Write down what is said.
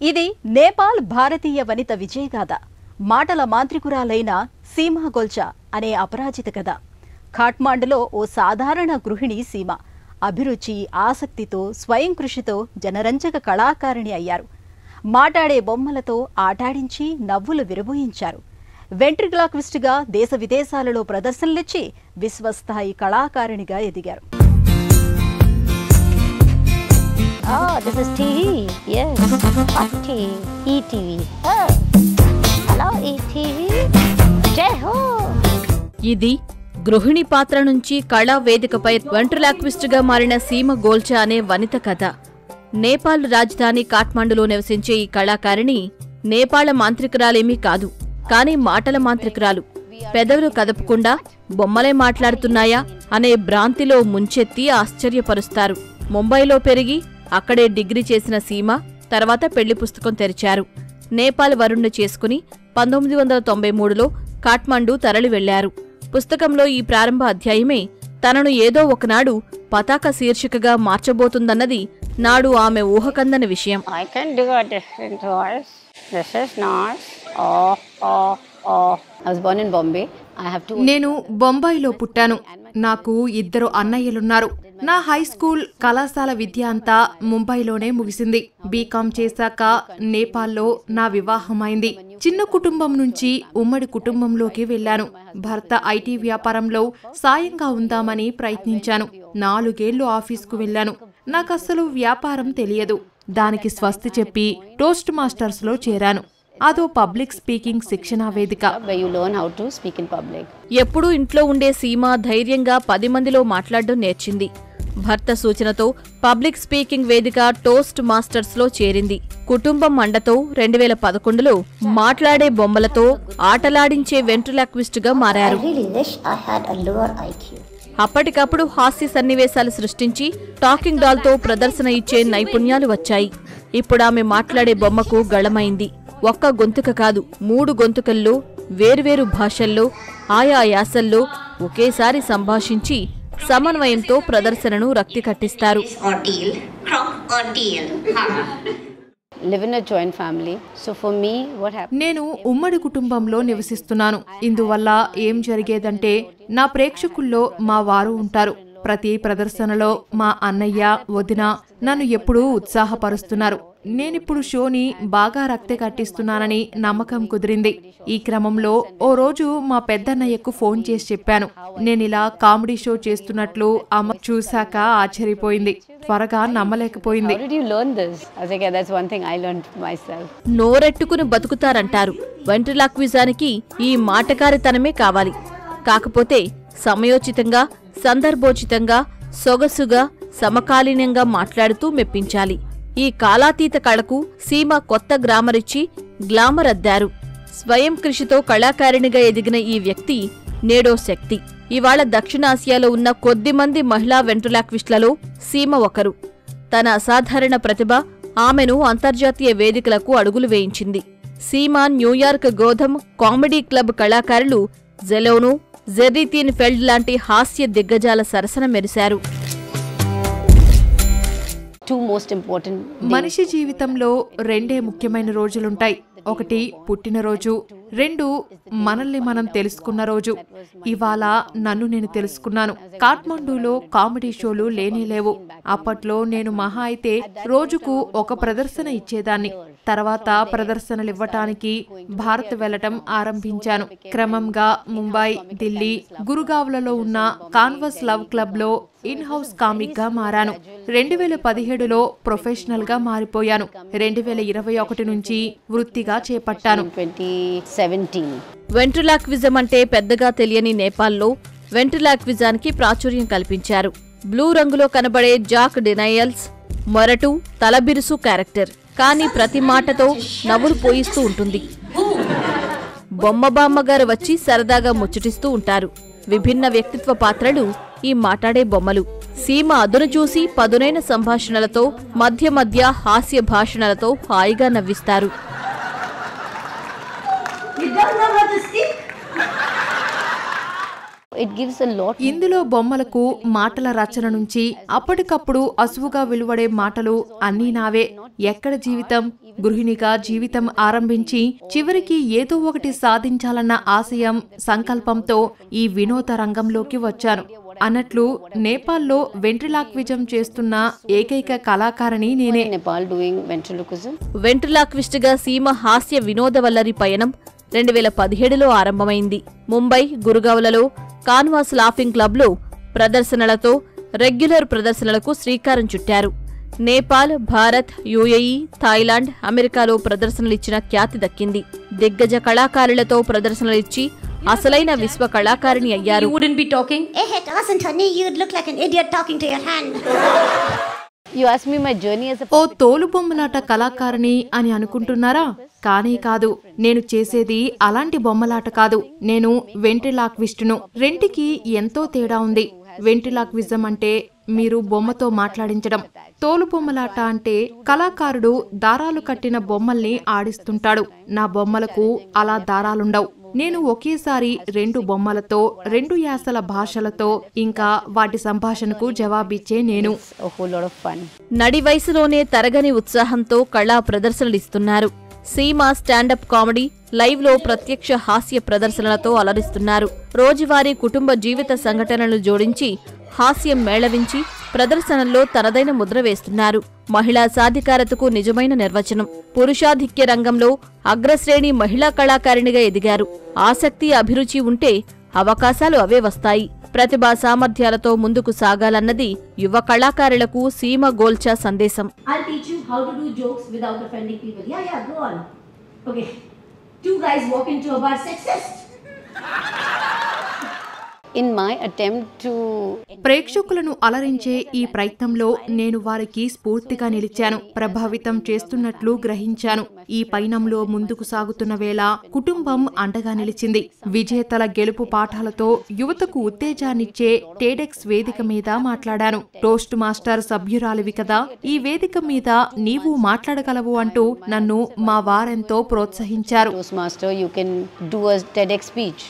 ఇది నేపాల్ భారతీయ వనిత విజయగాథ. మాటల మాంత్రికురాలైన సీమా గోల్చా అనే అపరాజిత కథ. ఖాట్మాండులో ఓ సాధారణ గృహిణి సీమ అభిరుచి, ఆసక్తితో, స్వయం కృషితో జనరంజక కళాకారిణి అయ్యారు. మాటాడే బొమ్మలతో ఆటాడించి నవ్వులు విరబోయించారు. వెంట్రిలాక్విస్ట్గా దేశ విదేశాలలో ప్రదర్శనలిచ్చి విశ్వస్థాయి కళాకారిణిగా ఎదిగారు. Oh, this is TV. Yes, what TV? ETV. Oh, hello ETV. Jai Ho. ఇది గృహిణి పాత్ర నుంచి కళా వేదికపై వెంట్రిలాక్విస్ట్గా మారిన సీమ గోల్చా అనే వనిత కథ. నేపాల్ రాజధాని కాఠ్మండులో నివసించే ఈ కళాకారిణి నేపాళ మాంత్రికురాలేమీ కాదు, కానీ మాటల మాంత్రికురాలు. పెదవులు కదపకుండా బొమ్మలే మాట్లాడుతున్నాయా అనే భ్రాంతిలో ముంచెత్తి ఆశ్చర్యపరుస్తారు. ముంబైలో పెరిగి అక్కడే డిగ్రీ చేసిన సీమ తర్వాత పెళ్లి పుస్తకం తెరిచారు. నేపాల్ వరుణ్ణి చేసుకుని 1993లో కాఠ్మండు తరలి వెళ్లారు. పుస్తకంలో ఈ ప్రారంభ అధ్యాయమే తనను ఏదో ఒకనాడు పతాక శీర్షికగా మార్చబోతుందన్నది నాడు ఆమె ఊహకందని విషయం. నేను బొంబాయిలో పుట్టాను. నాకు 2 అన్నయ్యలున్నారు. నా హై స్కూల్, కళాశాల విద్య అంతా ముంబైలోనే ముగిసింది. బీకామ్ చేశాక నేపాల్లో నా వివాహమైంది. చిన్న కుటుంబం నుంచి ఉమ్మడి కుటుంబంలోకి వెళ్లాను. భర్త ఐటీ వ్యాపారంలో సాయంగా ఉందామని ప్రయత్నించాను. 4 ఏళ్లు ఆఫీస్కు వెళ్లాను. నాకస్సలు వ్యాపారం తెలియదు. దానికి స్వస్తి చెప్పి టోస్ట్ మాస్టర్స్ లో చేరాను. అదో పబ్లిక్ స్పీకింగ్ శిక్షణా వేదిక. ఎప్పుడూ ఇంట్లో ఉండే సీమ ధైర్యంగా 10 మందిలో మాట్లాడడం నేర్చింది. భర్త సూచనతో పబ్లిక్ స్పీకింగ్ వేదిక టోస్ట్ మాస్టర్స్ లో చేరింది. కుటుంబం అండతో 2011లో మాట్లాడే బొమ్మలతో ఆటలాడించే వెంట్రిలాక్విస్ట్ గా మారారు. అప్పటికప్పుడు హాస్య సన్నివేశాలు సృష్టించి టాకింగ్ డాల్ తో ప్రదర్శన ఇచ్చే నైపుణ్యాలు వచ్చాయి. ఇప్పుడామె మాట్లాడే బొమ్మకు గళమైంది. ఒక్క గొంతుక కాదు, 3 గొంతుకల్లో వేర్వేరు భాషల్లో ఆయా యాసల్లో ఒకేసారి సంభాషించి సమన్వయంతో ప్రదర్శనను రక్తి కట్టిస్తారు. నేను ఉమ్మడి కుటుంబంలో నివసిస్తున్నాను. ఇందువల్ల ఏం జరిగేదంటే నా ప్రేక్షకుల్లో మా వారు ఉంటారు. ప్రతి ప్రదర్శనలో మా అన్నయ్య, వదిన నన్ను ఎప్పుడూ ఉత్సాహపరుస్తున్నారు. నేనిప్పుడు షోని బాగా రక్తి కట్టిస్తున్నానని నమ్మకం కుదిరింది. ఈ క్రమంలో ఓ రోజు మా పెద్దన్నయ్యకు ఫోన్ చేసి చెప్పాను. నేనిలా కామెడీ షో చేస్తున్నట్లు అమ్మ చూశాక ఆశ్చర్యపోయింది. త్వరగా నమ్మలేకపోయింది. నోరెట్టుకుని బతుకుతారంటారు. వెంట్రిలాక్విజానికి ఈ మాటకారితనమే కావాలి. కాకపోతే సమయోచితంగా, సందర్భోచితంగా, సొగసుగా, సమకాలీనంగా మాట్లాడుతూ మెప్పించాలి. ఈ కాలాతీత కళకు సీమ కొత్త గ్రామరిచ్చి గ్లామర్ అద్దారు. స్వయం కృషితో కళాకారిణిగా ఎదిగిన ఈ వ్యక్తి నేడో శక్తి. ఇవాళ దక్షిణాసియాలో ఉన్న కొద్దిమంది మహిళా వెంట్రిలాక్విస్ట్లలో సీమ ఒకరు. తన అసాధారణ ప్రతిభ ఆమెను అంతర్జాతీయ వేదికలకు అడుగులు వేయించింది. సీమ న్యూయార్క్ గోధమ్ కామెడీ క్లబ్ కళాకారులు జెలోను, జెర్రీతీన్ ఫెల్డ్ లాంటి హాస్య దిగ్గజాల సరసన మెరిశారు. మనిషి జీవితంలో 2 ముఖ్యమైన రోజులుంటాయి. 1 పుట్టినరోజు, 2 మనల్ని మనం తెలుసుకున్న రోజు. ఇవాళ నన్ను నేను తెలుసుకున్నాను. కాఠ్మండూలో కామెడీ షోలు లేనేలేవు. అప్పట్లో నేను మహా అయితే రోజుకు 1 ప్రదర్శన ఇచ్చేదాన్ని. తర్వాత ప్రదర్శనలివ్వటానికి భారత్ వెళ్లటం ఆరంభించాను. క్రమంగా ముంబై, ఢిల్లీ, గురుగావ్లలో ఉన్న కాన్వస్ లవ్ క్లబ్ లో ఇన్ హౌస్ కామిక్ గా మారాను. 2017లో ప్రొఫెషనల్ గా మారిపోయాను. 2021 నుంచి వృత్తిగా చేపట్టాను. వెంట్రిలాక్విజం అంటే పెద్దగా తెలియని నేపాల్లో వెంట్రిలాక్విజానికి ప్రాచుర్యం కల్పించారు. బ్లూ రంగులో కనబడే జాక్ డినయల్స్ మొరటు, తలబిరుసు క్యారెక్టర్. కానీ ప్రతి మాటతో నవ్వులు పోయిస్తూ ఉంటుంది. బొమ్మబామ్మగారు వచ్చి సరదాగా ముచ్చటిస్తూ ఉంటారు. విభిన్న వ్యక్తిత్వ పాత్రలు ఈ మాట్లాడే బొమ్మలు. సీమ అదును చూసి పదునైన సంభాషణలతో, మధ్య మధ్య హాస్య భాషణలతో హాయిగా నవ్విస్తారు. it gives a lot. ఇందులో బొమ్మలకు మాటల రచన నుంచి అప్పటికప్పుడు అసువుగా వెలువడే మాటలు అన్నీ నావే. ఎక్కడ జీవితం, గృహిణిగా జీవితం ఆరంభించి చివరికి ఏదో ఒకటి సాధించాలన్న ఆశయం, సంకల్పంతో ఈ వినోద రంగంలోకి వచ్చాను. అన్నట్లు నేపాల్లో వెంట్రిలాక్విజం చేస్తున్న ఏకైక కళాకారిణి నేనే. Nepal doing ventriloquism. వెంట్రిలాక్విస్ట్గా సీమ హాస్య వినోదవల్లరి పయనం 2017లో ఆరంభమైంది. ముంబై, గురుగావ్లలో కాన్వాస్ లాఫింగ్ క్లబ్లో ప్రదర్శనలతో రెగ్యులర్ ప్రదర్శనలకు శ్రీకారం చుట్టారు. నేపాల్, భారత్, యుఏఈ, థాయిలాండ్, అమెరికాలో ప్రదర్శనలిచ్చిన ఖ్యాతి దక్కింది. దిగ్గజ కళాకారులతో ప్రదర్శనలిచ్చి అసలైన విశ్వ కళాకారిణి అయ్యారు. You wouldn't be talking. It wasn't honey. You'd look like an idiot talking to your hand. You asked me my journey as a ఓ తోలుబొమ్మలాట కళాకారిణి అని అనుకుంటున్నారా? కానీ కాదు, నేను చేసేది అలాంటి బొమ్మలాట కాదు. నేను వెంట్రిలాక్విస్టును. రెంటికి ఎంతో తేడా ఉంది. వెంట్రిలాక్విజం అంటే మీరు బొమ్మతో మాట్లాడించడం. తోలుబొమ్మలాట అంటే కళాకారుడు దారాలు కట్టిన బొమ్మల్ని ఆడిస్తుంటాడు. నా బొమ్మలకు అలా దారాలుండవు. నేను ఒకేసారి 2 బొమ్మలతో 2 యాసల భాషలతో ఇంకా వాటి సంభాషణకు జవాబిచ్చే నేను. a whole lot of fun. నడి వయసులోనే తరగని ఉత్సాహంతో కళా ప్రదర్శనలిస్తున్నారు. సీమ స్టాండప్ కామెడీ, లైవ్లో ప్రత్యక్ష హాస్య ప్రదర్శనలతో అలరిస్తున్నారు. రోజువారీ కుటుంబ జీవిత సంఘటనలు జోడించి హాస్యం మేళవించి ప్రదర్శనల్లో తనదైన ముద్ర వేస్తున్నారు. మహిళా సాధికారతకు నిజమైన నిర్వచనం. పురుషాధిక్య రంగంలో అగ్రశ్రేణి మహిళా కళాకారిణిగా ఎదిగారు. ఆసక్తి, అభిరుచి ఉంటే అవకాశాలు అవే వస్తాయి. ప్రతిభా సామర్థ్యాలతో ముందుకు సాగాలన్నది యువ కళాకారులకు సీమ గోల్చా సందేశం. I'll teach you how to do jokes without offending people. Yeah, go on. Okay. 2 guys walk into a bar. Sexist. In my attempt to ప్రేక్షకులను అలరించే ఈ ప్రయత్నంలో నేను వారికి స్ఫూర్తిగా నిలిచాను. ప్రభావితం చేస్తున్నట్లు గ్రహించాను. ఈ పయనంలో ముందుకు సాగుతున్న వేళ కుటుంబం అండగా నిలిచింది. విజేతల గెలుపు పాఠాలతో యువతకు ఉత్తేజాన్నిచ్చే టెడెక్స్ వేదిక మీద మాట్లాడాను. టోస్ట్ మాస్టర్ సభ్యురాలివి కదా, ఈ వేదిక మీద నీవు మాట్లాడగలవు అంటూ నన్ను మా వారెంతో ప్రోత్సహించారు. Toastmaster, you can do a TEDx speech.